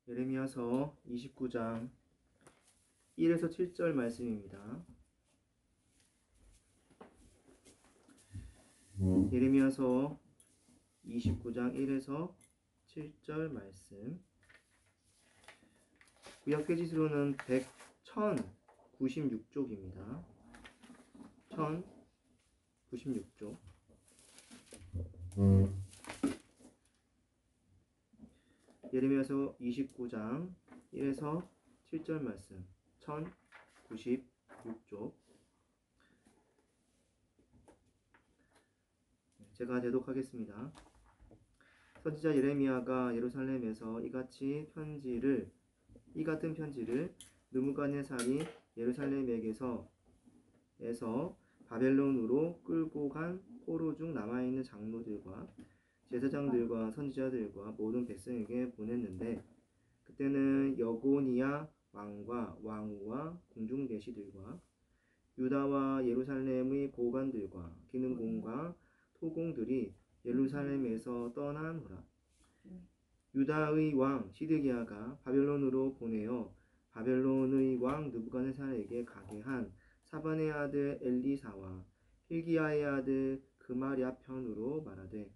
예레미야서 29장 1에서 7절 말씀입니다. 예레미야서 29장 1에서 7절 말씀. 구약 페이지 수로는 1096쪽입니다. 1096쪽. 예레미야서 29장 1에서 7절 말씀. 1096쪽. 제가 대독하겠습니다. 선지자 예레미야가 예루살렘에서 이 같은 편지를 느부갓네살이 예루살렘에게서 바벨론으로 끌고 간 포로 중 남아있는 장로들과 제사장들과 선지자들과 모든 백성에게 보냈는데, 그때는 여고니야 왕과 왕후와 궁중대시들과 유다와 예루살렘의 고관들과 기능공과 토공들이 예루살렘에서 떠난후라. 유다의 왕 시드기야가 바벨론으로 보내어 바벨론의 왕 느부갓네살에게 가게 한 사반의 아들 엘리사와 hil기야의 아들 그마랴 편으로 말하되,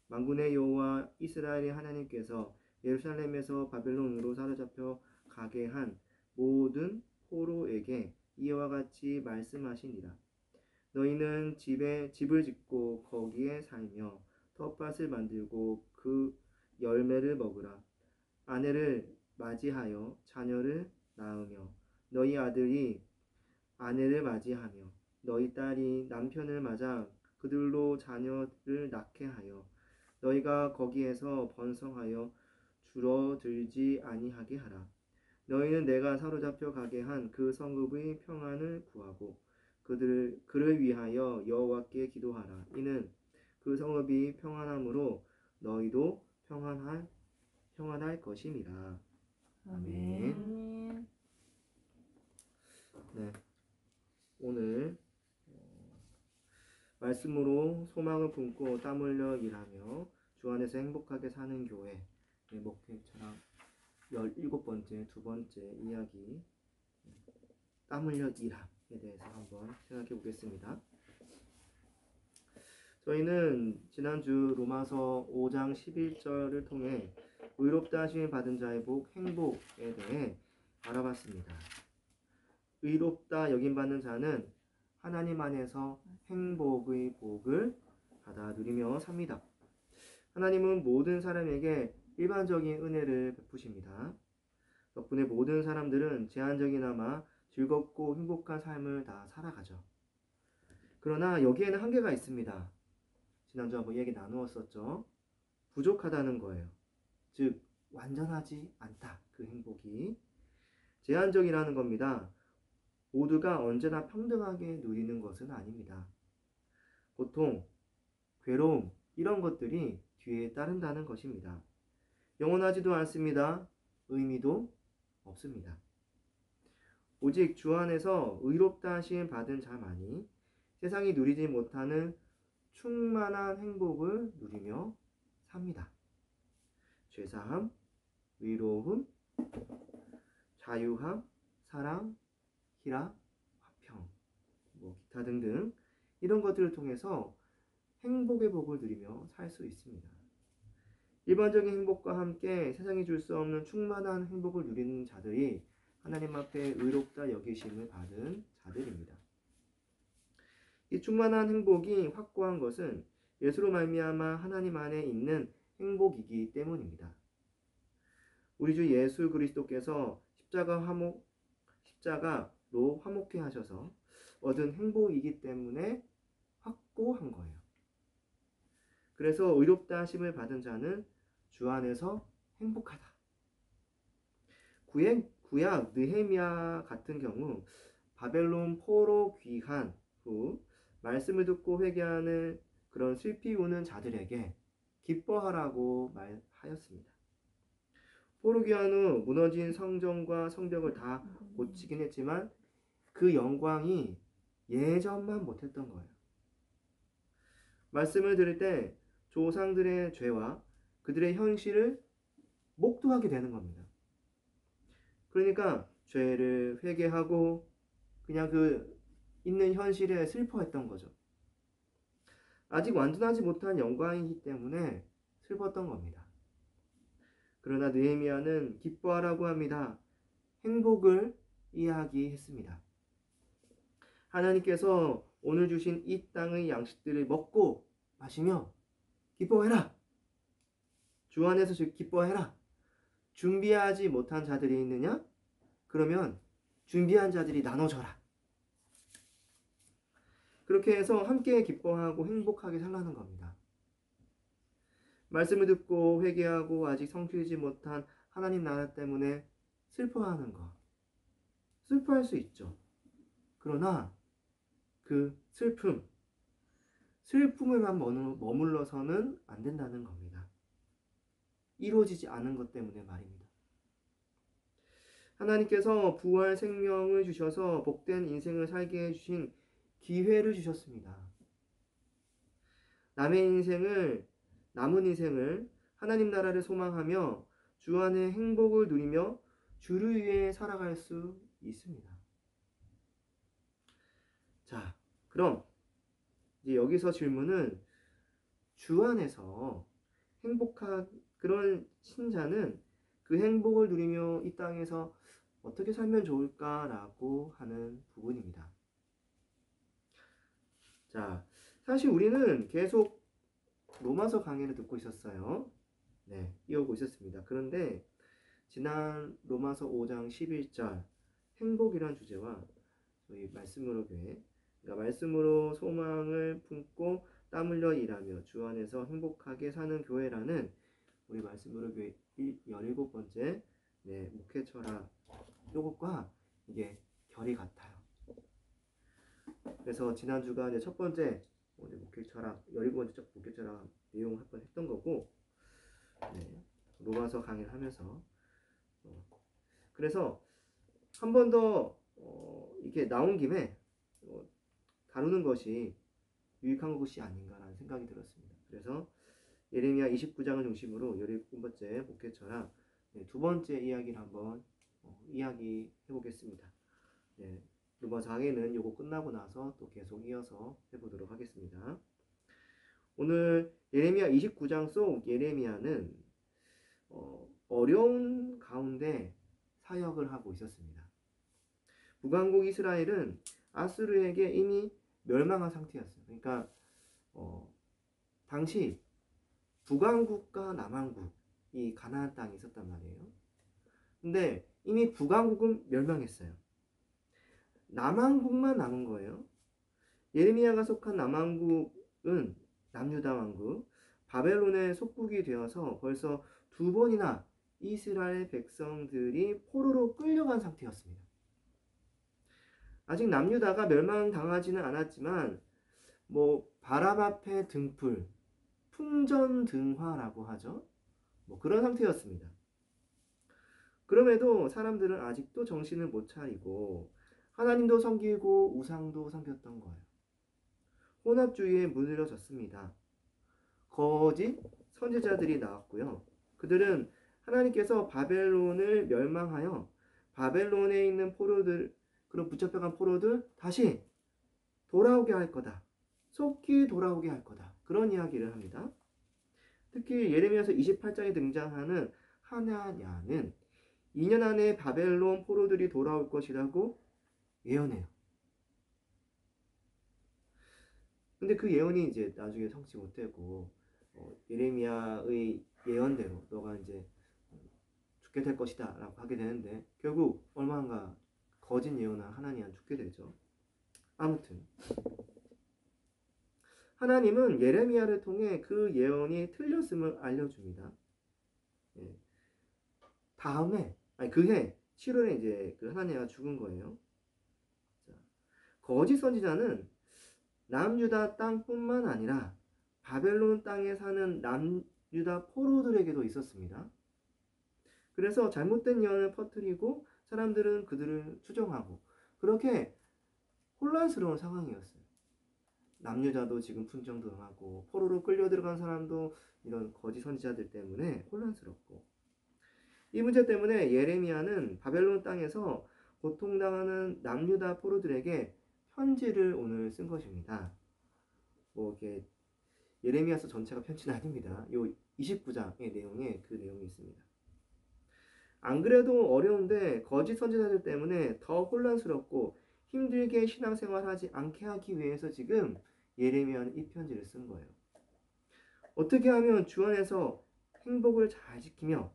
만군의 여호와 이스라엘의 하나님께서 예루살렘에서 바벨론으로 사로잡혀 가게 한 모든 포로에게 이와 같이 말씀하시니라. 너희는 집을 짓고 거기에 살며 텃밭을 만들고 그 열매를 먹으라. 아내를 맞이하여 자녀를 낳으며 너희 아들이 아내를 맞이하며 너희 딸이 남편을 맞아 그들로 자녀를 낳게 하여 너희가 거기에서 번성하여 줄어들지 아니하게 하라. 너희는 내가 사로잡혀 가게 한 그 성읍의 평안을 구하고 그를 위하여 여호와께 기도하라. 이는 그 성읍이 평안함으로 너희도 평안할 것임이라. 아멘. 네, 오늘 말씀으로 소망을 품고 땀 흘려 일하며 주 안에서 행복하게 사는 교회 목회처럼 17번째 두 번째 이야기, 땀 흘려 일함에 대해서 한번 생각해 보겠습니다. 저희는 지난주 로마서 5장 11절을 통해 의롭다 하심을 받은 자의 복, 행복에 대해 알아봤습니다. 의롭다 여김받는 자는 하나님 안에서 행복의 복을 받아 누리며 삽니다. 하나님은 모든 사람에게 일반적인 은혜를 베푸십니다. 덕분에 모든 사람들은 제한적이나마 즐겁고 행복한 삶을 다 살아가죠. 그러나 여기에는 한계가 있습니다. 지난주 한번 얘기 나누었었죠. 부족하다는 거예요. 즉 완전하지 않다. 그 행복이 제한적이라는 겁니다. 모두가 언제나 평등하게 누리는 것은 아닙니다. 고통, 괴로움 이런 것들이 뒤에 따른다는 것입니다. 영원하지도 않습니다. 의미도 없습니다. 오직 주 안에서 의롭다 하심 받은 자만이 세상이 누리지 못하는 충만한 행복을 누리며 삽니다. 죄사함, 위로움, 자유함, 사랑, 희락, 화평, 기타 등등 이런 것들을 통해서 행복의 복을 누리며 살 수 있습니다. 일반적인 행복과 함께 세상이 줄 수 없는 충만한 행복을 누리는 자들이 하나님 앞에 의롭다 여기심을 받은 자들입니다. 이 충만한 행복이 확고한 것은 예수로 말미암아 하나님 안에 있는 행복이기 때문입니다. 우리 주 예수 그리스도께서 십자가로 화목케 하셔서 얻은 행복이기 때문에 확고한 거예요. 그래서 의롭다 하심을 받은 자는 주 안에서 행복하다. 구약 느헤미야 같은 경우 바벨론 포로 귀환 후 말씀을 듣고 회개하는 그런 슬피 우는 자들에게 기뻐하라고 말하였습니다. 포로 귀환 후 무너진 성전과 성벽을 다 고치긴 했지만 그 영광이 예전만 못했던 거예요. 말씀을 들을 때 조상들의 죄와 그들의 현실을 목도하게 되는 겁니다. 그러니까 죄를 회개하고 그냥 그 있는 현실에 슬퍼했던 거죠. 아직 완전하지 못한 영광이기 때문에 슬펐던 겁니다. 그러나 느헤미야는 기뻐하라고 합니다. 행복을 이야기했습니다. 하나님께서 오늘 주신 이 땅의 양식들을 먹고 마시며 기뻐해라. 주 안에서 기뻐해라. 준비하지 못한 자들이 있느냐? 그러면 준비한 자들이 나눠져라. 그렇게 해서 함께 기뻐하고 행복하게 살라는 겁니다. 말씀을 듣고 회개하고 아직 성취되지 못한 하나님 나라 때문에 슬퍼하는 것. 슬퍼할 수 있죠. 그러나 그 슬픔에만 머물러서는 안 된다는 겁니다. 이루어지지 않은 것 때문에 말입니다. 하나님께서 부활 생명을 주셔서 복된 인생을 살게 해주신 기회를 주셨습니다. 남은 인생을 하나님 나라를 소망하며 주 안에 행복을 누리며 주를 위해 살아갈 수 있습니다. 자, 그럼 이제 여기서 질문은 주 안에서 행복한 그런 신자는 그 행복을 누리며 이 땅에서 어떻게 살면 좋을까라고 하는 부분입니다. 자, 사실 우리는 계속 로마서 강의를 듣고 있었어요. 네, 이어오고 있었습니다. 그런데 지난 로마서 5장 11절 행복이란 주제와 저희 말씀으로 교회, 그러니까 말씀으로 소망을 품고 땀 흘려 일하며 주 안에서 행복하게 사는 교회라는 우리 말씀으로 교회 17번째 목회 철학 요것과 이게 결이 같아요. 그래서 지난주가 이제 첫 번째 목회 철학 17번째 목회 철학 내용을 한번 했던 거고, 로마서 강의를 하면서 그래서 한 번 더 이렇게 나온 김에 다루는 것이 유익한 것이 아닌가라는 생각이 들었습니다. 그래서 예레미야 29장을 중심으로 17번째 목회 철학 두 번째 이야기를 한번 이야기해 보겠습니다. 로마서 강의는 요거 끝나고 나서 또 계속 이어서 해보도록 하겠습니다. 오늘 예레미야 29장 속 예레미야는 어려운 가운데 사역을 하고 있었습니다. 북왕국 이스라엘은 아수르에게 이미 멸망한 상태였어요. 그러니까 당시 북왕국과 남왕국이 가나안 땅에 있었단 말이에요. 근데 이미 북왕국은 멸망했어요. 남왕국만 남은 거예요. 예레미야가 속한 남왕국은 남유다 왕국 바벨론의 속국이 되어서 벌써 2번이나 이스라엘 백성들이 포로로 끌려간 상태였습니다. 아직 남유다가 멸망당하지는 않았지만 바람 앞에 등불, 풍전등화라고 하죠. 그런 상태였습니다. 그럼에도 사람들은 아직도 정신을 못 차리고 하나님도 섬기고 우상도 섬겼던 거예요. 혼합주의에 물들여졌습니다. 거짓 선지자들이 나왔고요. 그들은 하나님께서 바벨론을 멸망하여 바벨론에 있는 포로들, 그런 붙잡혀간 포로들 다시 돌아오게 할 거다. 속히 돌아오게 할 거다. 그런 이야기를 합니다. 특히 예레미야서 28장에 등장하는 하나냐는 2년 안에 바벨론 포로들이 돌아올 것이라고 예언해요. 근데 그 예언이 이제 나중에 성취 못되고 예레미야의 예언대로 너가 이제 죽게 될 것이다 라고 하게 되는데 결국 얼마인가 거짓 예언한 하나님은 죽게 되죠. 아무튼 하나님은 예레미야를 통해 그 예언이 틀렸음을 알려줍니다. 그해 7월에 이제 그 하나님이 죽은 거예요. 자, 거짓 선지자는 남유다 땅뿐만 아니라 바벨론 땅에 사는 남유다 포로들에게도 있었습니다. 그래서 잘못된 예언을 퍼뜨리고 사람들은 그들을 추종하고 그렇게 혼란스러운 상황이었어요. 남유다도 지금 풍정등하고 포로로 끌려 들어간 사람도 이런 거짓 선지자들 때문에 혼란스럽고 이 문제 때문에 예레미야는 바벨론 땅에서 고통당하는 남유다 포로들에게 편지를 오늘 쓴 것입니다. 뭐 이렇게 예레미야서 전체가 편지는 아닙니다. 요 29장의 내용에 그 내용이 있습니다. 안 그래도 어려운데 거짓 선지자들 때문에 더 혼란스럽고 힘들게 신앙생활하지 않게 하기 위해서 지금 예레미야는 이 편지를 쓴 거예요. 어떻게 하면 주 안에서 행복을 잘 지키며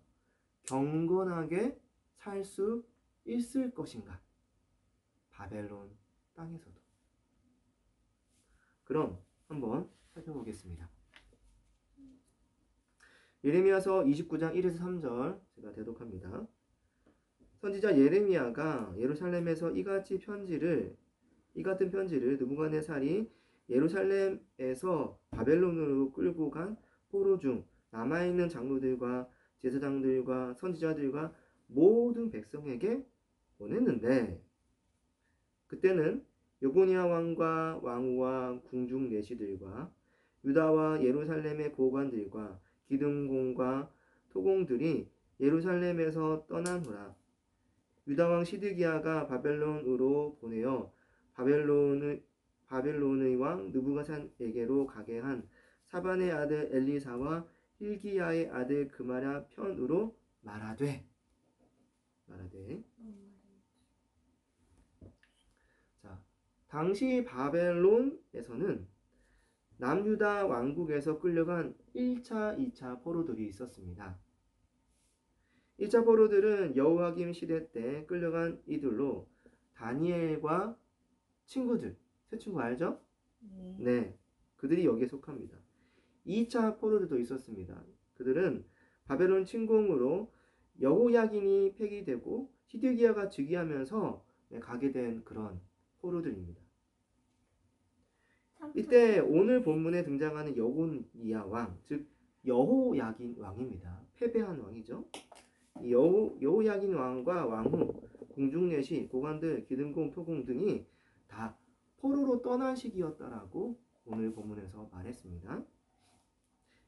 경건하게 살 수 있을 것인가? 바벨론 땅에서도. 그럼 한번 살펴보겠습니다. 예레미야서 29장 1에서 3절 제가 대독합니다. 선지자 예레미야가 예루살렘에서 이 같은 편지를 느부갓네살이 예루살렘에서 바벨론으로 끌고 간 포로 중 남아있는 장로들과 제사장들과 선지자들과 모든 백성에게 보냈는데, 그때는 여고니아 왕과 왕후와 궁중 내시들과 유다와 예루살렘의 고관들과 기둥공과 토공들이 예루살렘에서 떠난 후라 유다 왕 시드기야가 바벨론으로 보내어 바벨론의 왕 느부갓네살에게로 가게 한 사반의 아들 엘리사와 힐기야의 아들 그마랴 편으로 말하되. 자, 당시 바벨론에서는 남유다 왕국에서 끌려간 1차, 2차 포로들이 있었습니다. 1차 포로들은 여호야김 시대 때 끌려간 이들로 다니엘과 친구들, 세 친구 알죠? 네, 그들이 여기에 속합니다. 2차 포로들도 있었습니다. 그들은 바벨론 침공으로 여호야긴이 폐기되고 시드기야가 즉위하면서 가게 된 그런 포로들입니다. 이때 오늘 본문에 등장하는 여고니아 왕, 즉 여호야긴 왕입니다. 패배한 왕이죠. 여호야긴 왕과 왕후, 궁중내시, 고관들, 기둥공, 토공 등이 다 포로로 떠난 시기였다라고 오늘 본문에서 말했습니다.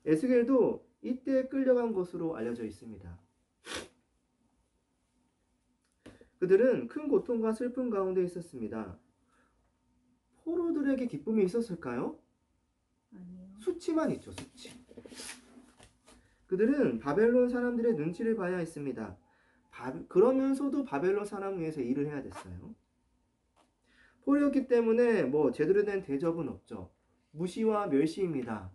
에스겔도 이때 끌려간 것으로 알려져 있습니다. 그들은 큰 고통과 슬픔 가운데 있었습니다. 포로들에게 기쁨이 있었을까요? 아니요. 수치만 있죠, 수치. 그들은 바벨론 사람들의 눈치를 봐야 했습니다. 그러면서도 바벨론 사람 위해서 일을 해야 됐어요. 포로였기 때문에 뭐 제대로 된 대접은 없죠. 무시와 멸시입니다.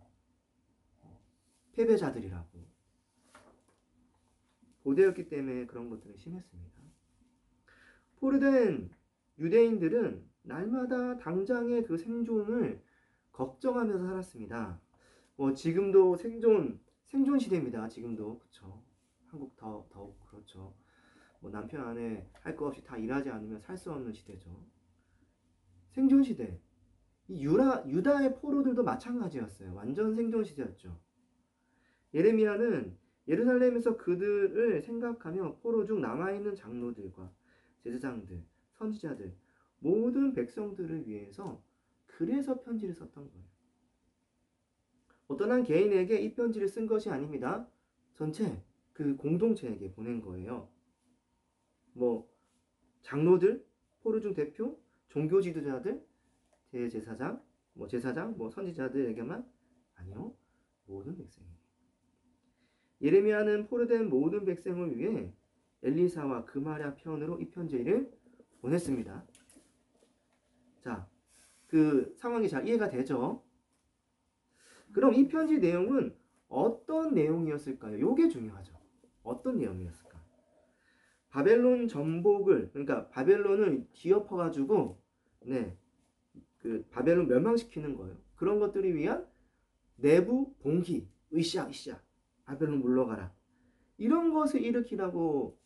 패배자들이라고. 고대였기 때문에 그런 것들은 심했습니다. 포로된 유대인들은 날마다 당장의 그 생존을 걱정하면서 살았습니다. 뭐 지금도 생존 시대입니다. 지금도 그렇죠. 한국 더욱 그렇죠. 뭐 남편 아내 할 거 없이 다 일하지 않으면 살 수 없는 시대죠. 생존 시대. 이 유다의 포로들도 마찬가지였어요. 완전 생존 시대였죠. 예레미야는 예루살렘에서 그들을 생각하며 포로 중 남아있는 장로들과 제사장들, 선지자들, 모든 백성들을 위해서 그래서 편지를 썼던 거예요. 어떤 한 개인에게 이 편지를 쓴 것이 아닙니다. 전체 그 공동체에게 보낸 거예요. 뭐 장로들, 포로 중 대표, 종교 지도자들, 대제사장, 제사장, 선지자들에게만 아니요, 모든 백성에게. 예레미야는 포로된 모든 백성을 위해 엘리사와 그마랴 편으로 이 편지를 보냈습니다. 자, 그 상황이 잘 이해가 되죠? 그럼 이 편지 내용은 어떤 내용이었을까요? 요게 중요하죠. 어떤 내용이었을까? 바벨론 전복을, 그러니까 바벨론을 뒤엎어가지고, 그 바벨론 멸망시키는 거예요. 그런 것들을 위한 내부 봉기, 으쌰, 바벨론 물러가라. 이런 것을 일으키라고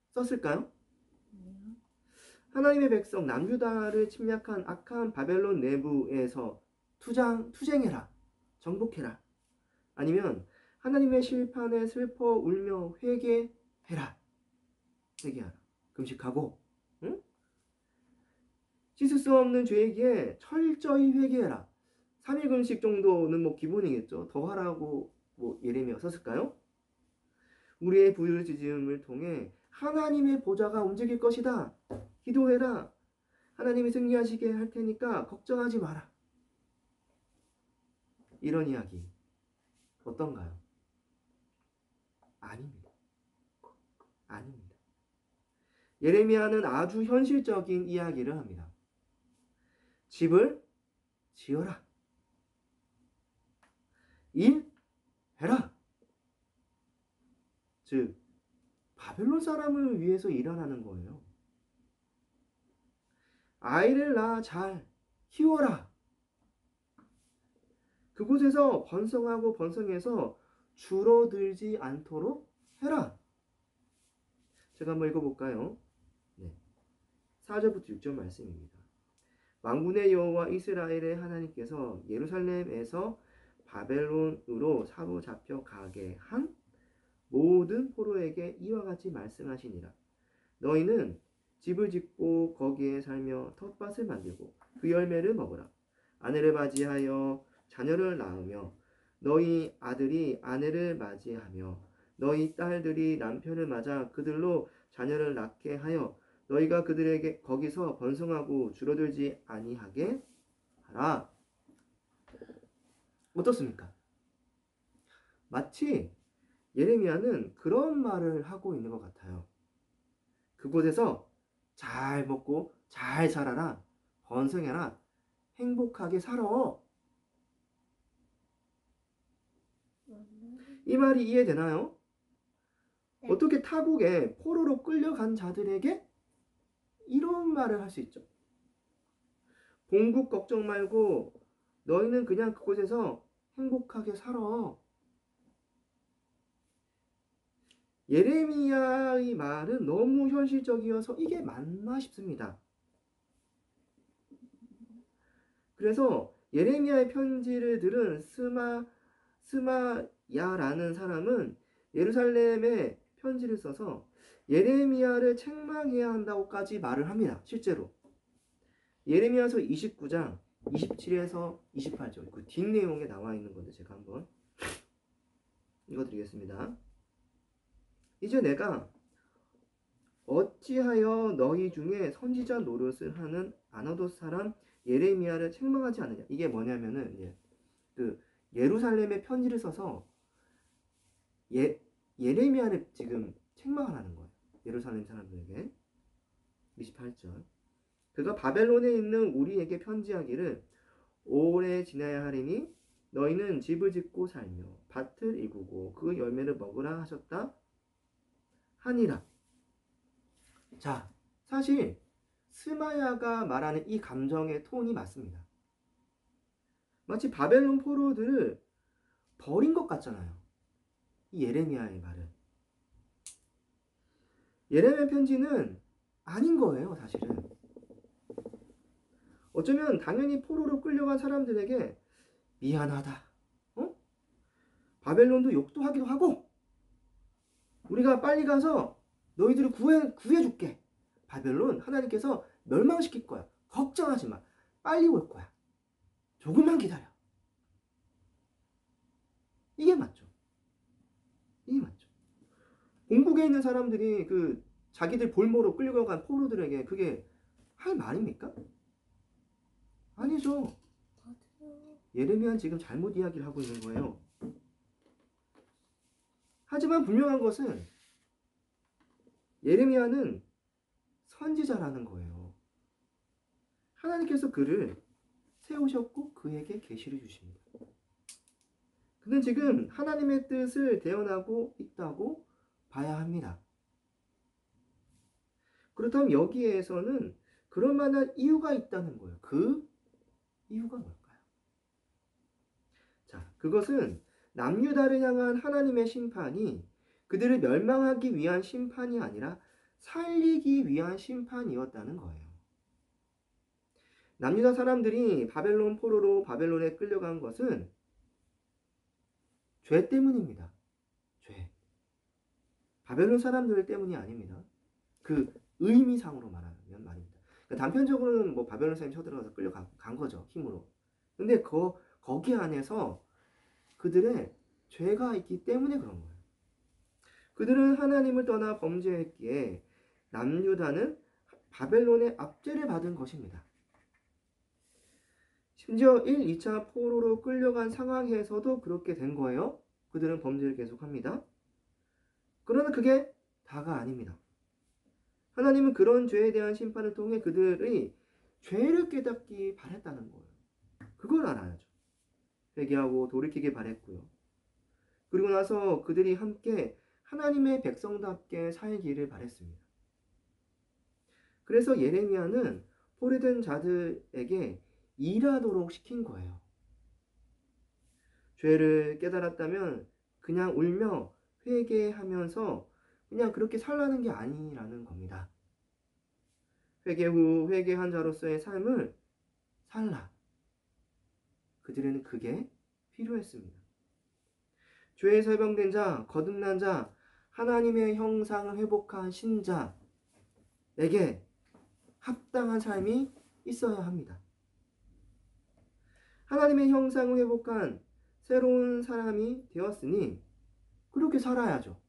썼을까요? 하나님의 백성 남유다를 침략한 악한 바벨론 내부에서 투쟁해라. 정복해라. 아니면 하나님의 심판에 슬퍼 울며 회개하라. 금식하고, 응? 씻을 수 없는 죄이기에 철저히 회개해라. 3일 금식 정도는 뭐 기본이겠죠. 더 하라고 예레미야가 썼을까요? 우리의 부르짖음을 통해 하나님의 보좌가 움직일 것이다. 기도해라. 하나님이 승리하시게 할 테니까 걱정하지 마라. 이런 이야기 어떤가요? 아닙니다. 아닙니다. 예레미야는 아주 현실적인 이야기를 합니다. 집을 지어라. 일해라. 즉 바벨론 사람을 위해서 일하라는 거예요. 아이를 낳아 잘 키워라. 그곳에서 번성하고 번성해서 줄어들지 않도록 해라. 제가 한번 읽어볼까요? 네. 4절부터 6절 말씀입니다. 만군의 여호와 이스라엘의 하나님께서 예루살렘에서 바벨론으로 사로잡혀 가게 한 모든 포로에게 이와 같이 말씀하시니라. 너희는 집을 짓고 거기에 살며 텃밭을 만들고 그 열매를 먹으라. 아내를 맞이하여 자녀를 낳으며 너희 아들이 아내를 맞이하며 너희 딸들이 남편을 맞아 그들로 자녀를 낳게 하여 너희가 그들에게 거기서 번성하고 줄어들지 아니하게 하라. 어떻습니까? 마치 예레미야는 그런 말을 하고 있는 것 같아요. 그곳에서 잘 먹고 잘 자라라. 번성해라. 행복하게 살아. 이 말이 이해되나요? 네. 어떻게 타국에 포로로 끌려간 자들에게 이런 말을 할 수 있죠. 공국 걱정 말고 너희는 그냥 그곳에서 행복하게 살아. 예레미야의 말은 너무 현실적이어서 이게 맞나 싶습니다. 그래서 예레미야의 편지를 들은 스마야라는 사람은 예루살렘에 편지를 써서 예레미야를 책망해야 한다고까지 말을 합니다. 실제로. 예레미야서 29장 27에서 28절 그 뒷내용에 나와 있는 건데 제가 한번 읽어드리겠습니다. 이제 내가 어찌하여 너희 중에 선지자 노릇을 하는 아나돗 사람 예레미야를 책망하지 않느냐. 이게 뭐냐면은 그 예루살렘에 편지를 써서 예레미야를 지금 책망하라는 거예요. 예루살렘 사람들에게. 28절. 그가 바벨론에 있는 우리에게 편지하기를 오래 지나야 하리니 너희는 집을 짓고 살며 밭을 일구고 그 열매를 먹으라 하셨다 하니라. 자, 사실 스마야가 말하는 이 감정의 톤이 맞습니다. 마치 바벨론 포로들을 버린 것 같잖아요. 이 예레미야의 말은. 예레미야 편지는 아닌 거예요, 사실은. 어쩌면 당연히 포로로 끌려간 사람들에게 미안하다. 바벨론도 욕도 하기도 하고 우리가 빨리 가서 너희들을 구해줄게. 바벨론 하나님께서 멸망시킬 거야. 걱정하지 마. 빨리 올 거야. 조금만 기다려. 이게 맞죠. 이게 맞죠. 본국에 있는 사람들이 그 자기들 볼모로 끌려간 포로들에게 그게 할 말입니까? 아니죠. 예레미야는 지금 잘못 이야기를 하고 있는 거예요. 하지만 분명한 것은 예레미야는 선지자라는 거예요. 하나님께서 그를 세우셨고 그에게 계시를 주십니다. 그는 지금 하나님의 뜻을 대언하고 있다고 봐야 합니다. 그렇다면 여기에서는 그럴 만한 이유가 있다는 거예요. 그 이유가 뭘까요? 자, 그것은 남유다를 향한 하나님의 심판이 그들을 멸망하기 위한 심판이 아니라 살리기 위한 심판이었다는 거예요. 남유다 사람들이 바벨론 포로로 바벨론에 끌려간 것은 죄 때문입니다. 죄. 바벨론 사람들 때문이 아닙니다. 그 의미상으로 말하면 말입니다. 그러니까 단편적으로는 뭐 바벨론 사람이 쳐들어가서 끌려간 거죠. 힘으로. 근데 거기 안에서 그들의 죄가 있기 때문에 그런 거예요. 그들은 하나님을 떠나 범죄했기에 남유다는 바벨론의 압제를 받은 것입니다. 심지어 1, 2차 포로로 끌려간 상황에서도 그렇게 된 거예요. 그들은 범죄를 계속합니다. 그러나 그게 다가 아닙니다. 하나님은 그런 죄에 대한 심판을 통해 그들의 죄를 깨닫기 바랬다는 거예요. 그걸 알아야죠. 회개하고 돌이키기 바랬고요. 그리고 나서 그들이 함께 하나님의 백성답게 살기를 바랬습니다. 그래서 예레미야는 포로된 자들에게 일하도록 시킨 거예요. 죄를 깨달았다면 그냥 울며 회개하면서 그냥 그렇게 살라는 게 아니라는 겁니다. 회개 후 회개한 자로서의 삶을 살라. 그들에는 그게 필요했습니다. 죄에 설명된 자, 거듭난 자, 하나님의 형상을 회복한 신자에게 합당한 삶이 있어야 합니다. 하나님의 형상을 회복한 새로운 사람이 되었으니 그렇게 살아야죠.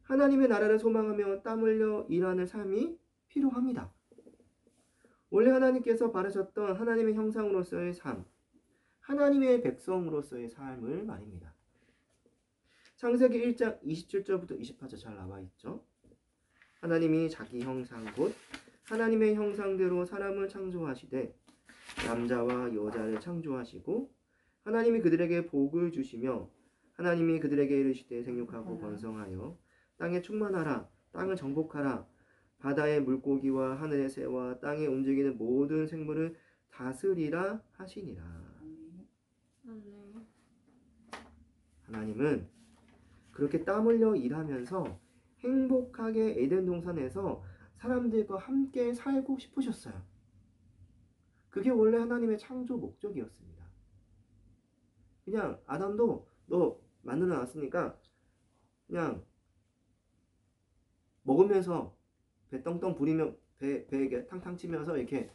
하나님의 나라를 소망하며 땀 흘려 일하는 삶이 필요합니다. 원래 하나님께서 바라셨던 하나님의 형상으로서의 삶, 하나님의 백성으로서의 삶을 말입니다. 창세기 1장 27절부터 28절 잘 나와 있죠. 하나님이 자기 형상 곧 하나님의 형상대로 사람을 창조하시되 남자와 여자를 창조하시고 하나님이 그들에게 복을 주시며 하나님이 그들에게 이르시되 생육하고 번성하여 땅에 충만하라 땅을 정복하라 바다의 물고기와 하늘의 새와 땅에 움직이는 모든 생물을 다스리라 하시니라. 하나님은 그렇게 땀 흘려 일하면서 행복하게 에덴 동산에서 사람들과 함께 살고 싶으셨어요. 그게 원래 하나님의 창조 목적이었습니다. 그냥 아담도 너 만들어 놨으니까 그냥 먹으면서 배 떵떵 부리며 배에 탕탕 치면서 이렇게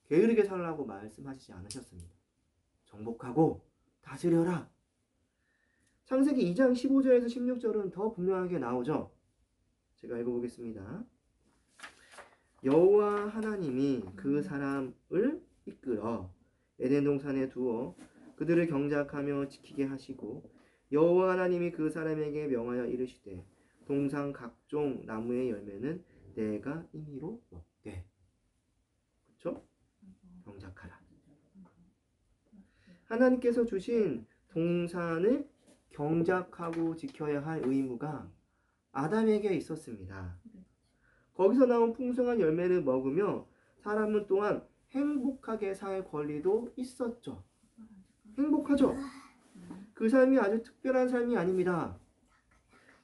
게으르게 살라고 말씀하시지 않으셨습니다. 정복하고 다스려라. 창세기 2장 15절에서 16절은 더 분명하게 나오죠. 제가 읽어보겠습니다. 여호와 하나님이 그 사람을 이끌어 에덴 동산에 두어 그들을 경작하며 지키게 하시고 여호와 하나님이 그 사람에게 명하여 이르시되 동산 각종 나무의 열매는 내가 임의로 먹되. 그렇죠? 경작하라. 하나님께서 주신 동산을 경작하고 지켜야 할 의무가 아담에게 있었습니다. 거기서 나온 풍성한 열매를 먹으며 사람은 또한 행복하게 살 권리도 있었죠. 행복하죠? 그 삶이 아주 특별한 삶이 아닙니다.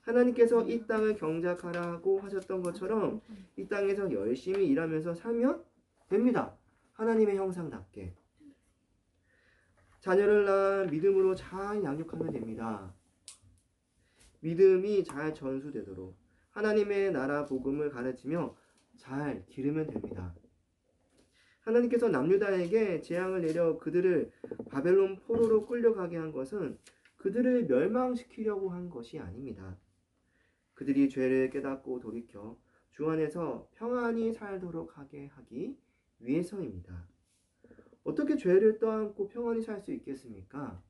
하나님께서 이 땅을 경작하라고 하셨던 것처럼 이 땅에서 열심히 일하면서 살면 됩니다. 하나님의 형상답게. 자녀를 낳아 믿음으로 잘 양육하면 됩니다. 믿음이 잘 전수되도록 하나님의 나라 복음을 가르치며 잘 기르면 됩니다. 하나님께서 남유다에게 재앙을 내려 그들을 바벨론 포로로 끌려가게 한 것은 그들을 멸망시키려고 한 것이 아닙니다. 그들이 죄를 깨닫고 돌이켜 주 안에서 평안히 살도록 하게 하기 위해서입니다. 어떻게 죄를 떠안고 평안히 살 수 있겠습니까?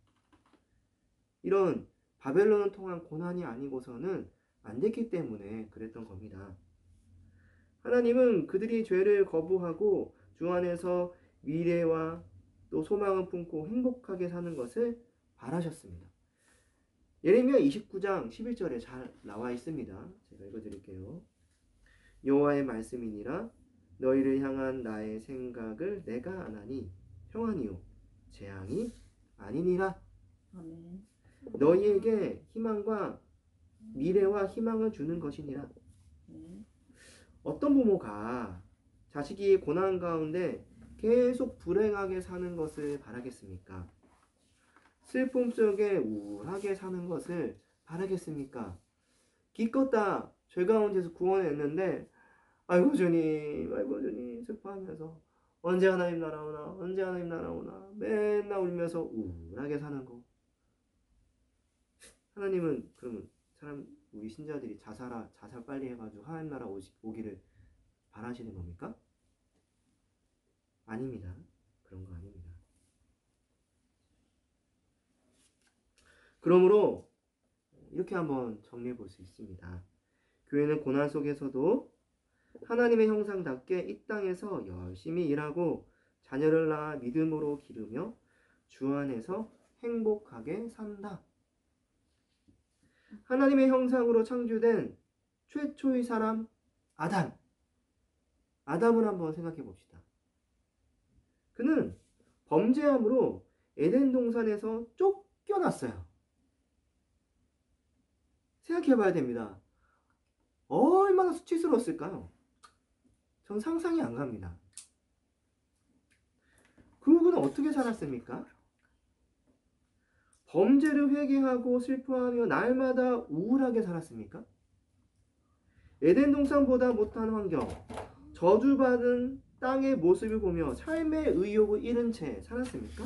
이런 바벨론을 통한 고난이 아니고서는 안 됐기 때문에 그랬던 겁니다. 하나님은 그들이 죄를 거부하고 주 안에서 미래와 또 소망을 품고 행복하게 사는 것을 바라셨습니다. 예레미야 29장 11절에 잘 나와 있습니다. 제가 읽어드릴게요. 여호와의 말씀이니라 너희를 향한 나의 생각을 내가 아나니 평안이요 재앙이 아니니라. 아멘. 너희에게 희망과 미래와 희망을 주는 것이니라. 어떤 부모가 자식이 고난 가운데 계속 불행하게 사는 것을 바라겠습니까? 슬픔 속에 우울하게 사는 것을 바라겠습니까? 기껏 다 죄 가운데서 구원했는데 아이고 주님 슬퍼하면서 언제 하나님 나라오나 언제 하나님 나라오나 맨날 울면서 우울하게 사는 거 하나님은 그러면 우리 신자들이 자살 빨리 해가지고 하나님 나라 오기를 바라시는 겁니까? 아닙니다. 그런 거 아닙니다. 그러므로 이렇게 한번 정리해 볼 수 있습니다. 교회는 고난 속에서도 하나님의 형상답게 이 땅에서 열심히 일하고 자녀를 낳아 믿음으로 기르며 주 안에서 행복하게 산다. 하나님의 형상으로 창조된 최초의 사람 아담. 아담을 한번 생각해 봅시다. 그는 범죄함으로 에덴 동산에서 쫓겨났어요. 생각해 봐야 됩니다. 얼마나 수치스러웠을까요? 전 상상이 안 갑니다. 그분은 어떻게 살았습니까? 범죄를 회개하고 슬퍼하며 날마다 우울하게 살았습니까? 에덴 동산보다 못한 환경, 저주받은 땅의 모습을 보며 삶의 의욕을 잃은 채 살았습니까?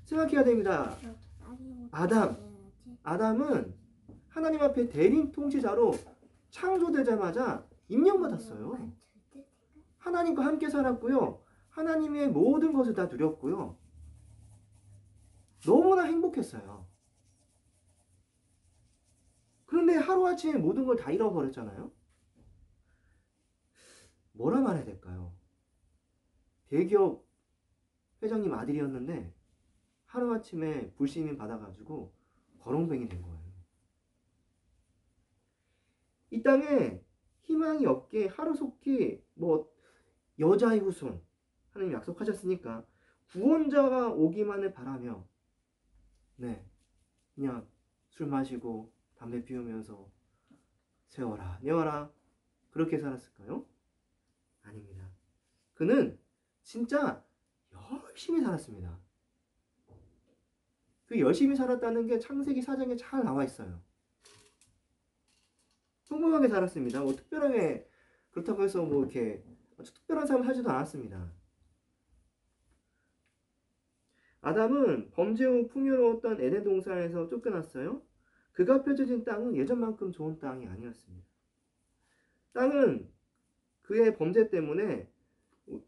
생각해야 됩니다. 아담은 하나님 앞에 대림 통치자로 창조되자마자 임명받았어요. 하나님과 함께 살았고요. 하나님의 모든 것을 다 누렸고요. 너무나 행복했어요. 그런데 하루아침에 모든 걸 다 잃어버렸잖아요. 뭐라 말해야 될까요? 대기업 회장님 아들이었는데 하루아침에 불신임 받아가지고 거렁뱅이 된 거예요. 이 땅에 희망이 없게 하루속히 여자의 후손 하나님 약속하셨으니까 구원자가 오기만을 바라며 그냥 술 마시고 담배 피우면서 세워라 내워라 그렇게 살았을까요? 아닙니다. 그는 진짜 열심히 살았습니다. 그 열심히 살았다는 게 창세기 4장에 잘 나와 있어요. 평범하게 살았습니다. 특별하게 그렇다고 해서 이렇게 아주 특별한 삶을 살지도 않았습니다. 아담은 범죄 후 풍요로웠던 에덴 동산에서 쫓겨났어요. 그가 펼쳐진 땅은 예전만큼 좋은 땅이 아니었습니다. 땅은 그의 범죄 때문에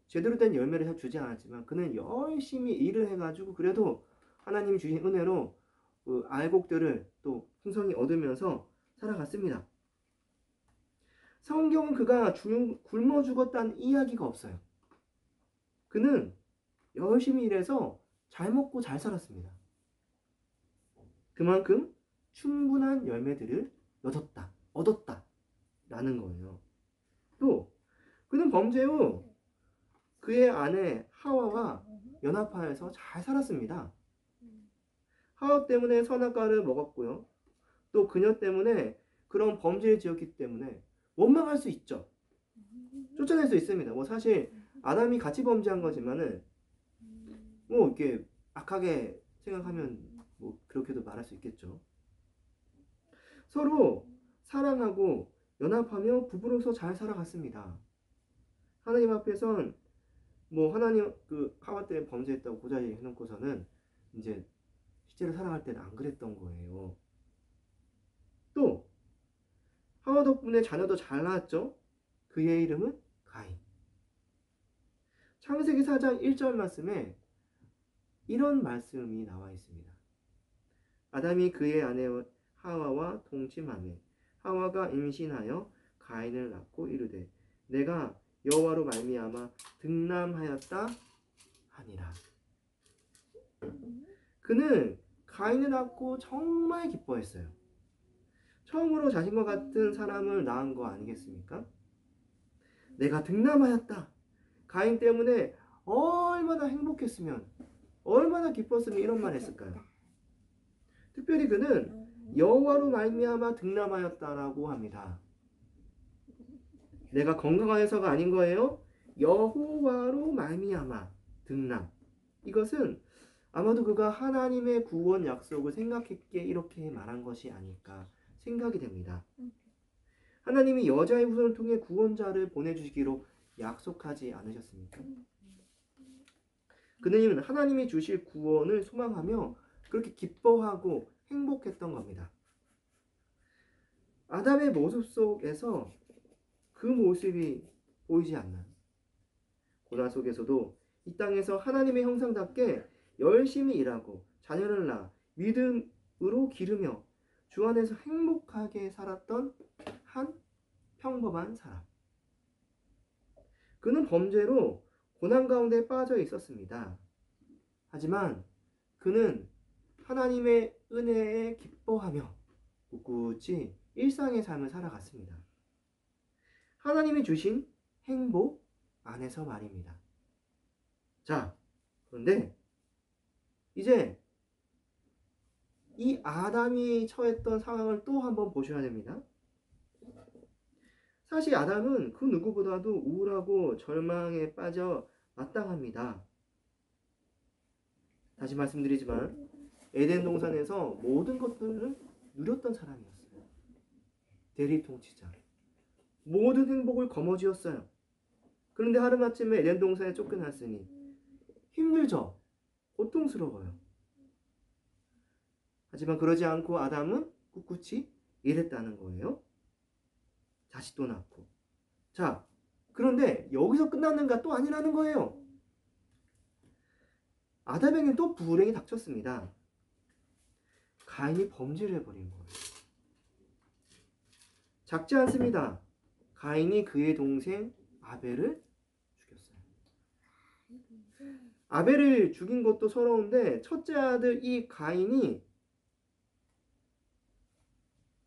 제대로 된 열매를 주지 않았지만 그는 열심히 일을 해가지고 그래도 하나님이 주신 은혜로 알곡들을 또 풍성히 얻으면서 살아갔습니다. 성경은 그가 굶어 죽었다는 이야기가 없어요. 그는 열심히 일해서 잘 먹고 잘 살았습니다. 그만큼 충분한 열매들을 얻었다라는 거예요. 또 그는 범죄 후 그의 아내 하와와 연합하여서 잘 살았습니다. 하와 때문에 선악과를 먹었고요. 또 그녀 때문에 그런 범죄를 지었기 때문에 원망할 수 있죠. 쫓아낼 수 있습니다. 사실 아담이 같이 범죄한 거지만은 이렇게 악하게 생각하면 그렇게도 말할 수 있겠죠. 서로 사랑하고 연합하며 부부로서 잘 살아갔습니다. 하나님 앞에선 하나님 하와 때문에 범죄했다고 고자질 해놓고서는 이제 실제로 살아갈 때는 안 그랬던 거예요. 또 하와 덕분에 자녀도 잘 낳았죠. 그의 이름은 가인. 창세기 4장 1절 말씀에 이런 말씀이 나와 있습니다. 아담이 그의 아내 하와와 동침하매 하와가 임신하여 가인을 낳고 이르되 내가 여호와로 말미암아 득남하였다 하니라. 그는 가인을 낳고 정말 기뻐했어요. 처음으로 자신과 같은 사람을 낳은 거 아니겠습니까? 내가 득남하였다. 가인 때문에 얼마나 행복했으면 얼마나 기뻤으면 이런 말 했을까요? 특별히 그는 여호와로 말미암아 득남하였다라고 합니다. 내가 건강하여서가 아닌 거예요. 여호와로 말미암아 득남. 이것은 아마도 그가 하나님의 구원 약속을 생각했기에 이렇게 말한 것이 아닐까 생각이 됩니다. 하나님이 여자의 후손을 통해 구원자를 보내주시기로 약속하지 않으셨습니까? 그는 하나님이 주실 구원을 소망하며 그렇게 기뻐하고 행복했던 겁니다. 아담의 모습 속에서 그 모습이 보이지 않나요? 고난 속에서도 이 땅에서 하나님의 형상답게 열심히 일하고 자녀를 낳아 믿음으로 기르며 주 안에서 행복하게 살았던 한 평범한 사람. 그는 범죄로 고난 가운데 빠져 있었습니다. 하지만 그는 하나님의 은혜에 기뻐하며 꿋꿋이 일상의 삶을 살아갔습니다. 하나님이 주신 행복 안에서 말입니다. 자, 그런데 이제 이 아담이 처했던 상황을 또 한번 보셔야 됩니다. 사실 아담은 그 누구보다도 우울하고 절망에 빠져 마땅합니다. 다시 말씀드리지만 에덴 동산에서 모든 것들을 누렸던 사람이었어요. 대리통치자. 모든 행복을 거머쥐었어요. 그런데 하루아침에 에덴 동산에 쫓겨났으니 힘들죠. 고통스러워요. 하지만 그러지 않고 아담은 꿋꿋이 일했다는 거예요. 자식도 낳고. 자, 그런데 여기서 끝났는가? 또 아니라는 거예요. 아담에게는 또 불행이 닥쳤습니다. 가인이 범죄를 해버린 거예요. 작지 않습니다. 가인이 그의 동생 아벨을 죽였어요. 아벨을 죽인 것도 서러운데 첫째 아들 이 가인이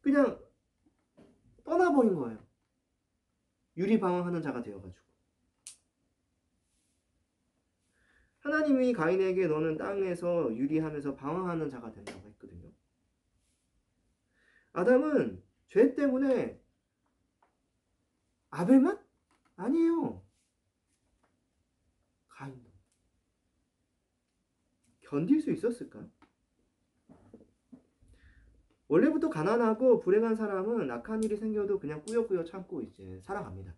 그냥 떠나버린 거예요. 유리방황하는 자가 되어가지고. 하나님이 가인에게 너는 땅에서 유리하면서 방황하는 자가 된다고 했거든요. 아담은 죄 때문에 아벨만? 아니에요. 가인도. 견딜 수 있었을까요? 원래부터 가난하고 불행한 사람은 악한 일이 생겨도 그냥 꾸역꾸역 참고 이제 살아갑니다.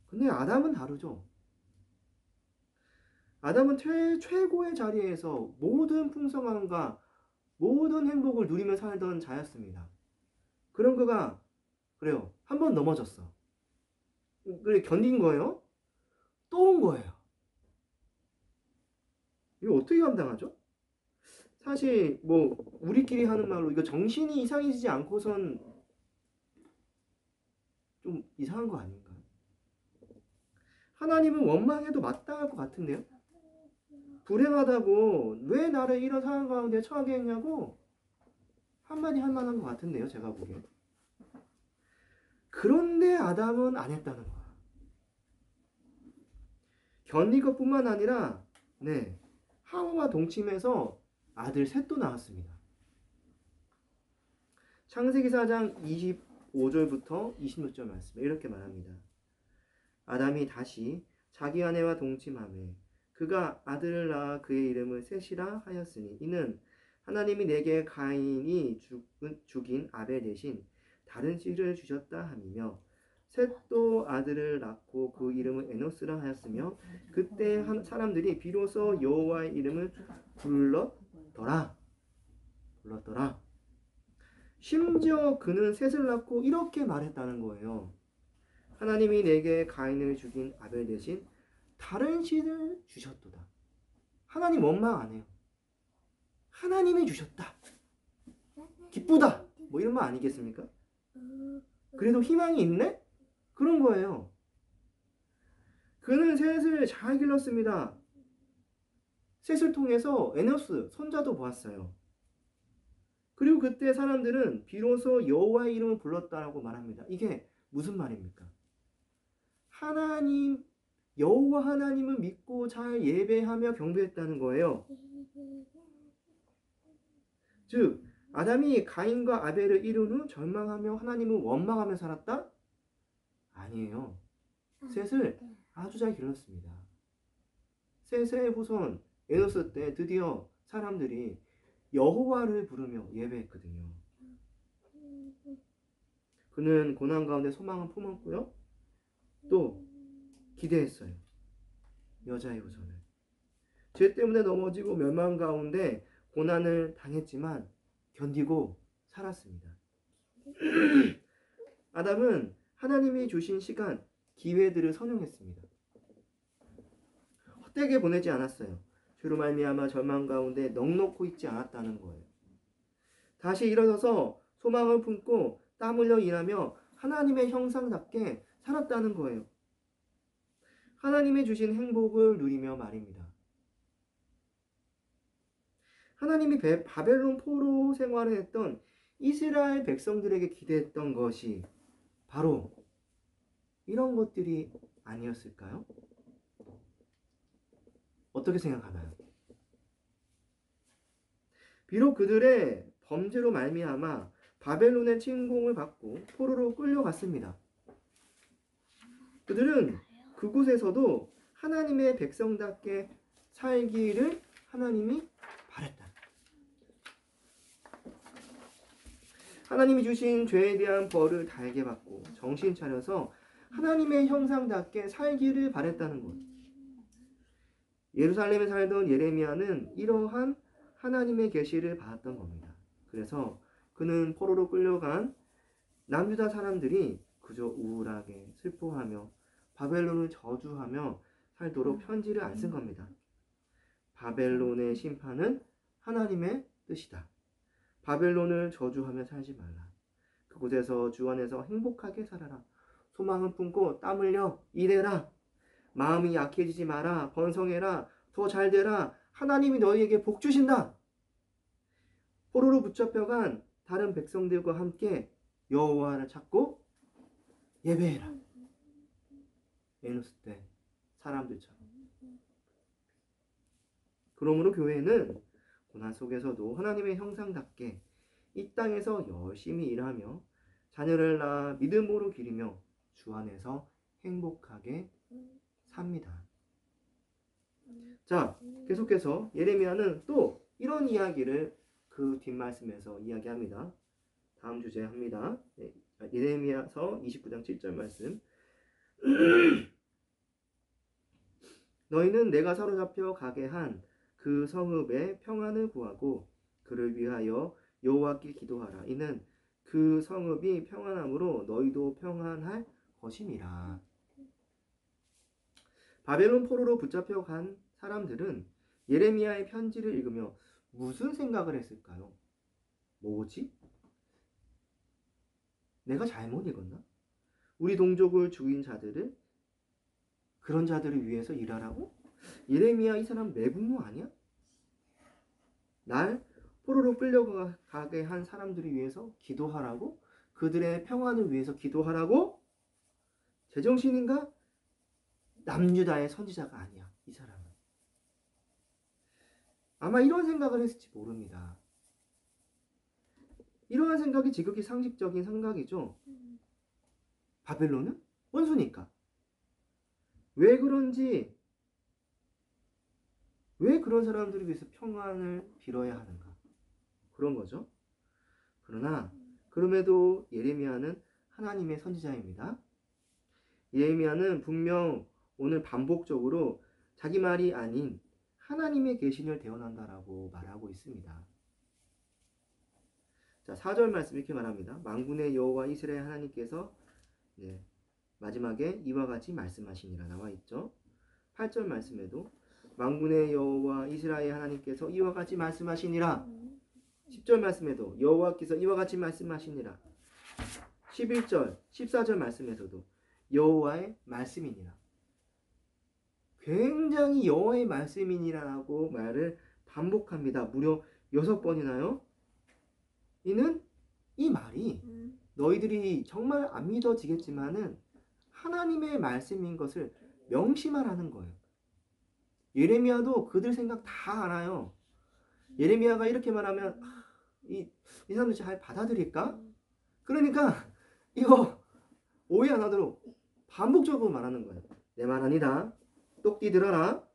근데 아담은 다르죠. 아담은 최고의 자리에서 모든 풍성함과 모든 행복을 누리며 살던 자였습니다. 그런 그가 그래요. 한 번 넘어졌어. 그래 견딘 거예요. 또 온 거예요. 이거 어떻게 감당하죠? 사실 뭐 우리끼리 하는 말로 이거 정신이 이상해지지 않고선 좀 이상한 거 아닌가요? 하나님은 원망해도 마땅할 것 같은데요. 불행하다고 왜 나를 이런 상황 가운데 처하게 했냐고 한마디 할 만한 것 같은데요. 제가 보기엔. 그런데 아담은 안 했다는 거야. 견딘 것뿐만 아니라 하와와 동침해서 아들 셋도 낳았습니다. 창세기 4장 25절부터 26절 말씀 이렇게 말합니다. 아담이 다시 자기 아내와 동침하매 그가 아들을 낳아 그의 이름을 셋이라 하였으니 이는 하나님이 내게 가인이 죽인 아벨 대신 다른 씨를 주셨다 함이며 셋도 아들을 낳고 그 이름을 에노스라 하였으며 그때 사람들이 비로소 여호와의 이름을 불렀더라. 심지어 그는 셋을 낳고 이렇게 말했다는 거예요. 하나님이 내게 가인을 죽인 아벨 대신 다른 씨를 주셨도다. 하나님 원망 안 해요. 하나님이 주셨다. 기쁘다. 뭐 이런 말 아니겠습니까? 그래도 희망이 있네? 그런 거예요. 그는 셋을 잘 길렀습니다. 셋을 통해서 에노스 손자도 보았어요. 그리고 그때 사람들은 비로소 여호와의 이름을 불렀다라고 말합니다. 이게 무슨 말입니까? 하나님, 여호와 하나님을 믿고 잘 예배하며 경배했다는 거예요. 즉 아담이 가인과 아벨을 이룬 후 절망하며 하나님을 원망하며 살았다? 아니에요. 셋을 아주 잘 기르었습니다. 셋의 후손 에노스 때 드디어 사람들이 여호와를 부르며 예배했거든요. 그는 고난 가운데 소망을 품었고요. 또 기대했어요. 여자의 후손을. 죄 때문에 넘어지고 멸망 가운데 고난을 당했지만 견디고 살았습니다. 아담은 하나님이 주신 시간, 기회들을 선용했습니다. 헛되게 보내지 않았어요. 주로 말미암아 절망 가운데 넋놓고 있지 않았다는 거예요. 다시 일어서서 소망을 품고 땀 흘려 일하며 하나님의 형상답게 살았다는 거예요. 하나님의 주신 행복을 누리며 말입니다. 하나님이 바벨론 포로 생활을 했던 이스라엘 백성들에게 기대했던 것이 바로 이런 것들이 아니었을까요? 어떻게 생각하나요? 비록 그들의 범죄로 말미암아 바벨론의 침공을 받고 포로로 끌려갔습니다. 그들은 그곳에서도 하나님의 백성답게 살기를 하나님이 바랬다. 하나님이 주신 죄에 대한 벌을 달게 받고 정신 차려서 하나님의 형상답게 살기를 바랬다는 것. 예루살렘에 살던 예레미야는 이러한 하나님의 계시를 받았던 겁니다. 그래서 그는 포로로 끌려간 남유다 사람들이 그저 우울하게 슬퍼하며 바벨론을 저주하며 살도록 편지를 안 쓴 겁니다. 바벨론의 심판은 하나님의 뜻이다. 바벨론을 저주하며 살지 말라. 그곳에서 주 안에서 행복하게 살아라. 소망을 품고 땀 흘려 일해라. 마음이 약해지지 마라. 번성해라. 더 잘되라. 하나님이 너희에게 복 주신다. 포로로 붙잡혀간 다른 백성들과 함께 여호와를 찾고 예배해라. 에노스 때 사람들처럼. 그러므로 교회는 고난 속에서도 하나님의 형상답게 이 땅에서 열심히 일하며 자녀를 낳아 믿음으로 기리며 주 안에서 행복하게 삽니다. 자, 계속해서 예레미야는 또 이런 이야기를 그 뒷말씀에서 이야기합니다. 다음 주제 합니다. 예레미야서 29장 7절 말씀. 너희는 내가 사로잡혀 가게 한 그 성읍의 평안을 구하고 그를 위하여 여호와께 기도하라. 이는 그 성읍이 평안함으로 너희도 평안할 것임이라. 바벨론 포로로 붙잡혀 간 사람들은 예레미야의 편지를 읽으며 무슨 생각을 했을까요? 뭐지? 내가 잘못 읽었나? 우리 동족을 죽인 자들을, 그런 자들을 위해서 일하라고? 예레미야 이 사람 매국노 아니야? 날 포로로 끌려가게 한 사람들을 위해서 기도하라고? 그들의 평안을 위해서 기도하라고? 제정신인가? 남유다의 선지자가 아니야, 이 사람은. 아마 이런 생각을 했을지 모릅니다. 이러한 생각이 지극히 상식적인 생각이죠. 바벨론은 원수니까. 왜 그런지, 왜 그런 사람들을 위해서 평안을 빌어야 하는가? 그런 거죠. 그러나 그럼에도 예레미야는 하나님의 선지자입니다. 예레미야는 분명 오늘 반복적으로 자기 말이 아닌 하나님의 계시를 대언한다라고 말하고 있습니다. 자, 4절 말씀 이렇게 말합니다. 만군의 여호와 이스라엘 하나님께서 마지막에 이와 같이 말씀하시니라 나와 있죠. 8절 말씀에도 만군의 여호와 이스라엘 하나님께서 이와 같이 말씀하시니라. 10절 말씀에도 여호와께서 이와 같이 말씀하시니라. 11절, 14절 말씀에서도 여호와의 말씀이니라. 굉장히 여호와의 말씀이니라라고 말을 반복합니다. 무려 6번이나요. 이는 이 말이 너희들이 정말 안 믿어지겠지만은 하나님의 말씀인 것을 명심하라는 거예요. 예레미야도 그들 생각 다 알아요. 예레미야가 이렇게 말하면 이 사람들 잘 받아들일까? 그러니까 이거 오해 안 하도록 반복적으로 말하는 거예요. 내 말 아니다. 똑띠 들어라.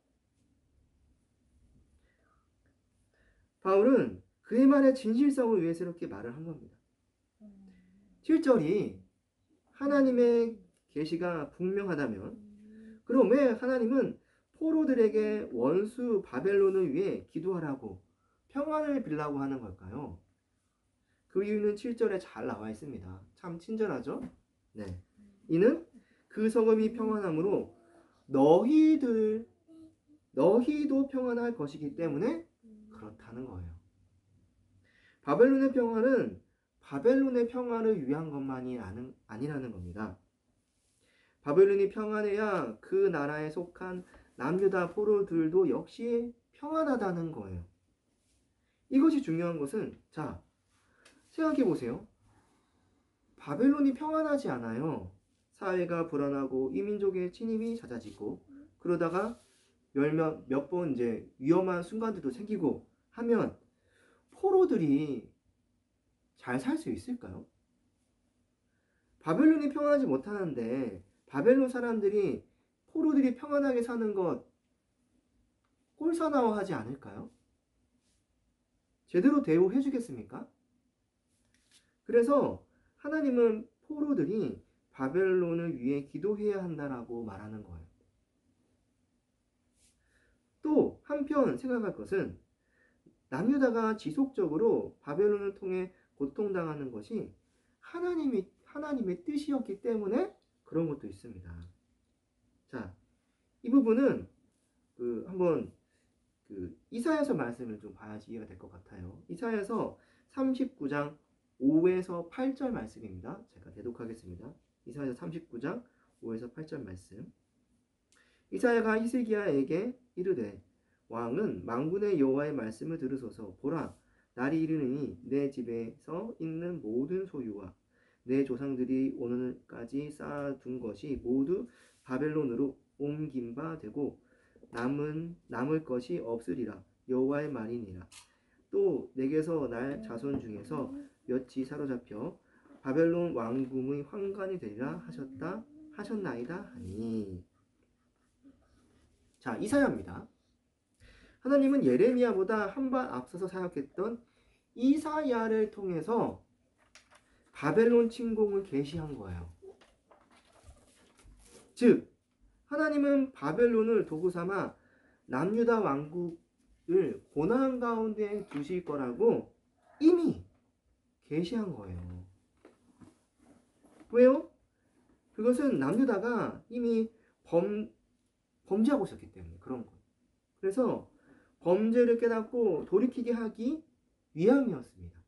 바울은 그의 말의 진실성을 위해서 이렇게 말을 한 겁니다. 7절이 하나님의 계시가 분명하다면 그럼 왜 하나님은 포로들에게 원수 바벨론을 위해 기도하라고 평안을 빌라고 하는 걸까요? 그 이유는 7절에 잘 나와 있습니다. 참 친절하죠? 네. 이는 그 성읍이 평안함으로 너희도 평안할 것이기 때문에 그렇다는 거예요. 바벨론의 평안은 바벨론의 평안을 위한 것만이 아니라는 겁니다. 바벨론이 평안해야 그 나라에 속한 남유다 포로들도 역시 평안하다는 거예요. 이것이 중요한 것은, 자, 생각해 보세요. 바벨론이 평안하지 않아요. 사회가 불안하고 이민족의 침입이 잦아지고, 그러다가 몇 번 이제 위험한 순간들도 생기고 하면 포로들이 잘 살 수 있을까요? 바벨론이 평안하지 못하는데 바벨론 사람들이 포로들이 평안하게 사는 것 꼴사나워하지 않을까요? 제대로 대우해 주겠습니까? 그래서 하나님은 포로들이 바벨론을 위해 기도해야 한다라고 말하는 거예요. 또 한편 생각할 것은 남유다가 지속적으로 바벨론을 통해 고통당하는 것이 하나님의 뜻이었기 때문에 그런 것도 있습니다. 자, 이 부분은 한번 이사야서 말씀을 좀 봐야지 이해가 될 것 같아요. 이사야서 39장 5에서 8절 말씀입니다. 제가 대독하겠습니다. 이사야서 39장 5에서 8절 말씀. 이사야가 히스기야에게 이르되 왕은 만군의 여호와의 말씀을 들으소서. 보라, 날이 이르니 내 집에서 있는 모든 소유와 내 조상들이 오늘까지 쌓아둔 것이 모두 바벨론으로 옮긴 바 되고 남을 것이 없으리라. 여호와의 말이니라. 또 내게서 날 자손 중에서 몇이 사로잡혀 바벨론 왕궁의 환관이 되리라 하셨나이다 하니. 자, 이사야입니다. 하나님은 예레미야보다 한 발 앞서서 사역했던 이사야를 통해서 바벨론 침공을 계시한 거예요. 즉, 하나님은 바벨론을 도구 삼아 남유다 왕국을 고난 가운데 두실 거라고 이미 계시한 거예요. 왜요? 그것은 남유다가 이미 범죄하고 있었기 때문에 그런 거예요. 그래서 범죄를 깨닫고 돌이키게 하기 위함이었습니다.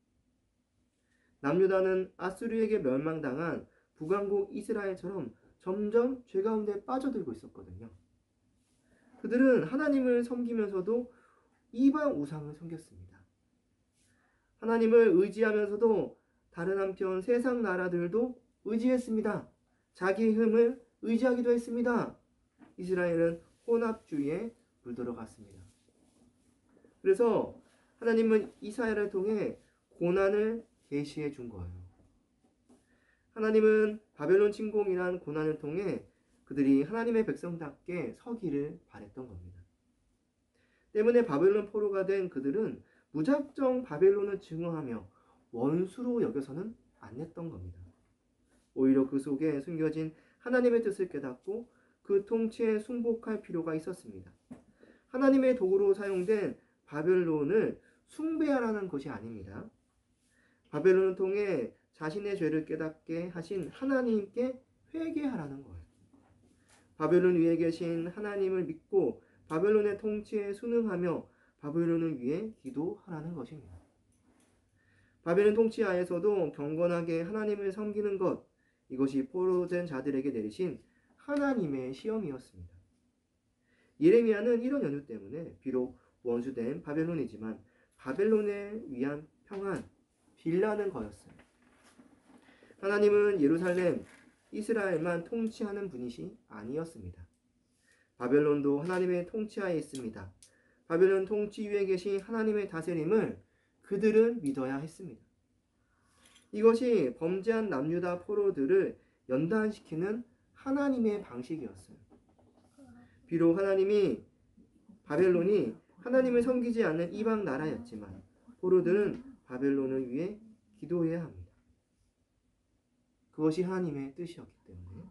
남유다는 아수르에게 멸망당한 북왕국 이스라엘처럼 점점 죄 가운데 빠져들고 있었거든요. 그들은 하나님을 섬기면서도 이방 우상을 섬겼습니다. 하나님을 의지하면서도 다른 한편 세상 나라들도 의지했습니다. 자기의 힘을 의지하기도 했습니다. 이스라엘은 혼합주의에 물들어갔습니다. 그래서 하나님은 이사야를 통해 고난을 계시해 준 거예요. 하나님은 바벨론 침공이란 고난을 통해 그들이 하나님의 백성답게 서기를 바랬던 겁니다. 때문에 바벨론 포로가 된 그들은 무작정 바벨론을 증오하며 원수로 여겨서는 안 냈던 겁니다. 오히려 그 속에 숨겨진 하나님의 뜻을 깨닫고 그 통치에 순복할 필요가 있었습니다. 하나님의 도구로 사용된 바벨론을 숭배하라는 것이 아닙니다. 바벨론을 통해 자신의 죄를 깨닫게 하신 하나님께 회개하라는 거예요. 바벨론 위에 계신 하나님을 믿고 바벨론의 통치에 순응하며 바벨론을 위해 기도하라는 것입니다. 바벨론 통치 하에서도 경건하게 하나님을 섬기는 것, 이것이 포로된 자들에게 내리신 하나님의 시험이었습니다. 예레미야는 이런 연유 때문에 비록 원수된 바벨론이지만 바벨론에 위한 평안, 빌라는 거였어요. 하나님은 예루살렘, 이스라엘만 통치하는 분이시 아니었습니다. 바벨론도 하나님의 통치하에 있습니다. 바벨론 통치 위에 계신 하나님의 다스림을 그들은 믿어야 했습니다. 이것이 범죄한 남유다 포로들을 연단시키는 하나님의 방식이었어요. 비록 바벨론이 하나님을 섬기지 않는 이방 나라였지만 포로들은 바벨론을 위해 기도해야 합니다. 그것이 하나님의 뜻이었기 때문에.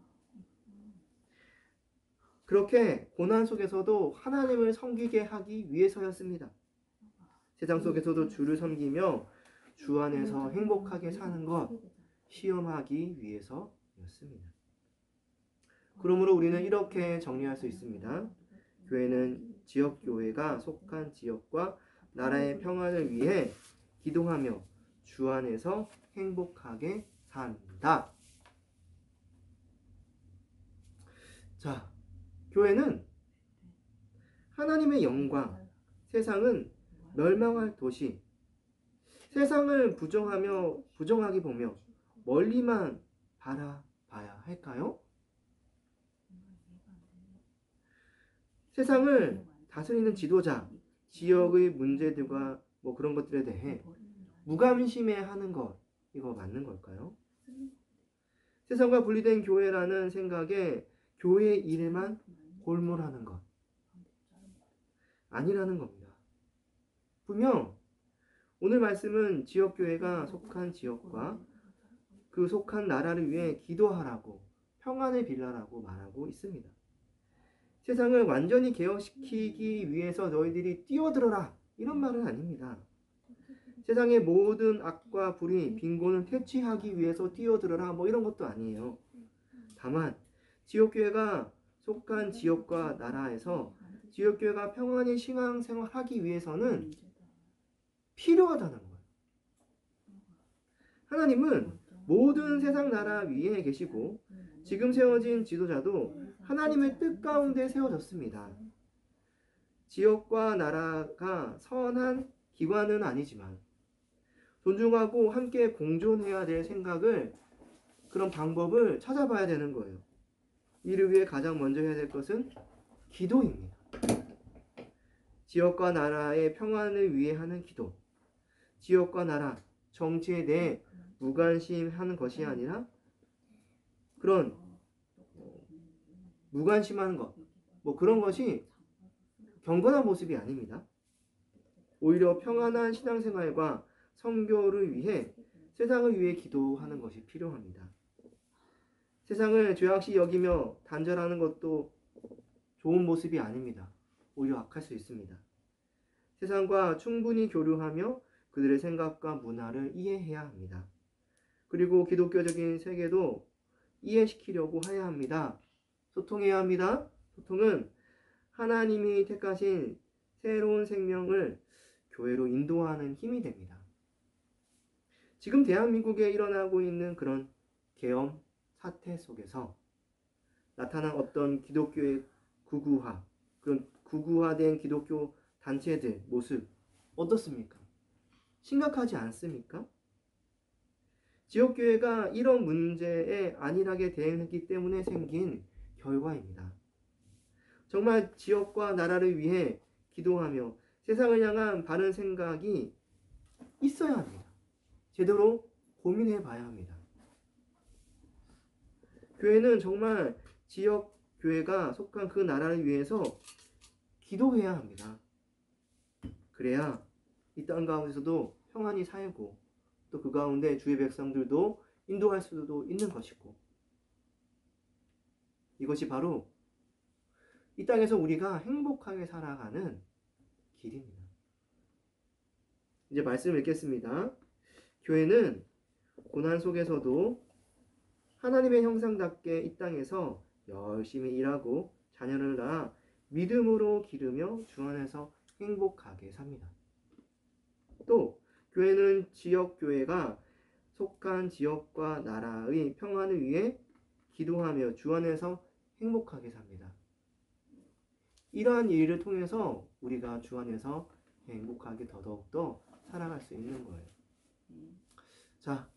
그렇게 고난 속에서도 하나님을 섬기게 하기 위해서였습니다. 세상 속에서도 주를 섬기며 주 안에서 행복하게 사는 것 시험하기 위해서였습니다. 그러므로 우리는 이렇게 정리할 수 있습니다. 교회는 지역교회가 속한 지역과 나라의 평안을 위해 기도하며 주 안에서 행복하게 산다. 자, 교회는 하나님의 영광, 세상은 멸망할 도시, 세상을 부정하게 보며 멀리만 바라봐야 할까요? 세상을 다스리는 지도자, 지역의 문제들과 뭐 그런 것들에 대해 무관심해하는 것, 이거 맞는 걸까요? 세상과 분리된 교회라는 생각에 교회 일에만 골몰하는 것 아니라는 겁니다. 분명 오늘 말씀은 지역교회가 속한 지역과 그 속한 나라를 위해 기도하라고, 평안을 빌라라고 말하고 있습니다. 세상을 완전히 개혁시키기 위해서 너희들이 뛰어들어라, 이런 말은 아닙니다. 세상의 모든 악과 불의, 빈곤을 퇴치하기 위해서 뛰어들어라, 뭐 이런 것도 아니에요. 다만 지역교회가 속한 지역과 나라에서 지역교회가 평안히 신앙생활하기 위해서는 필요하다는 거예요. 하나님은 모든 세상 나라 위에 계시고 지금 세워진 지도자도 하나님의 뜻 가운데 세워졌습니다. 지역과 나라가 선한 기관은 아니지만 존중하고 함께 공존해야 될 생각을, 그런 방법을 찾아봐야 되는 거예요. 이를 위해 가장 먼저 해야 될 것은 기도입니다. 지역과 나라의 평안을 위해 하는 기도. 지역과 나라, 정치에 대해 무관심하는 것이 아니라 그런 무관심하는 것, 뭐 그런 것이 경건한 모습이 아닙니다. 오히려 평안한 신앙생활과 선교를 위해 세상을 위해 기도하는 것이 필요합니다. 세상을 죄악시 여기며 단절하는 것도 좋은 모습이 아닙니다. 오히려 악할 수 있습니다. 세상과 충분히 교류하며 그들의 생각과 문화를 이해해야 합니다. 그리고 기독교적인 세계도 이해시키려고 해야 합니다. 소통해야 합니다. 소통은 하나님이 택하신 새로운 생명을 교회로 인도하는 힘이 됩니다. 지금 대한민국에 일어나고 있는 그런 계엄 사태 속에서 나타난 어떤 기독교의 극우화, 그런 극우화된 기독교 단체들 모습 어떻습니까? 심각하지 않습니까? 지역교회가 이런 문제에 안일하게 대응했기 때문에 생긴 결과입니다. 정말 지역과 나라를 위해 기도하며 세상을 향한 바른 생각이 있어야 합니다. 제대로 고민해 봐야 합니다. 교회는 정말 지역교회가 속한 그 나라를 위해서 기도해야 합니다. 그래야 이 땅 가운데서도 평안히 살고 또 그 가운데 주의 백성들도 인도할 수도 있는 것이고, 이것이 바로 이 땅에서 우리가 행복하게 살아가는 길입니다. 이제 말씀을 읽겠습니다. 교회는 고난 속에서도 하나님의 형상답게 이 땅에서 열심히 일하고 자녀를 낳아 믿음으로 기르며 주 안에서 행복하게 삽니다. 또 교회는 지역교회가 속한 지역과 나라의 평안을 위해 기도하며 주 안에서 행복하게 삽니다. 이러한 일을 통해서 우리가 주 안에서 행복하게 더더욱더 살아갈 수 있는 거예요. 자,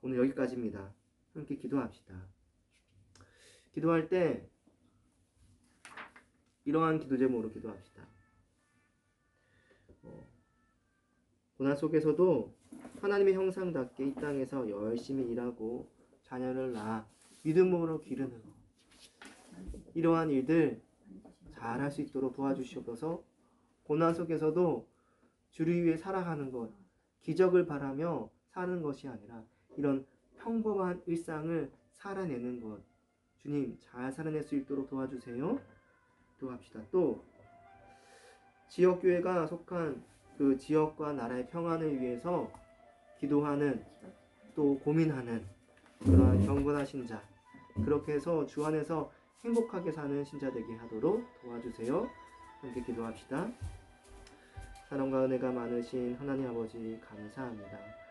오늘 여기까지입니다. 함께 기도합시다. 기도할 때 이러한 기도 제목으로 기도합시다. 고난 속에서도 하나님의 형상답게 이 땅에서 열심히 일하고 자녀를 낳아 믿음으로 기르는 것, 이러한 일들 잘 할 수 있도록 도와주시옵소서. 고난 속에서도 주를 위해 살아가는 것, 기적을 바라며 사는 것이 아니라 이런 평범한 일상을 살아내는 것, 주님 잘 살아낼 수 있도록 도와주세요. 기도합시다. 또 지역교회가 속한 그 지역과 나라의 평안을 위해서 기도하는 또 고민하는 그러한 경건하신 자, 그렇게 해서 주 안에서 행복하게 사는 신자 되게 하도록 도와주세요. 함께 기도합시다. 사랑과 은혜가 많으신 하나님 아버지 감사합니다.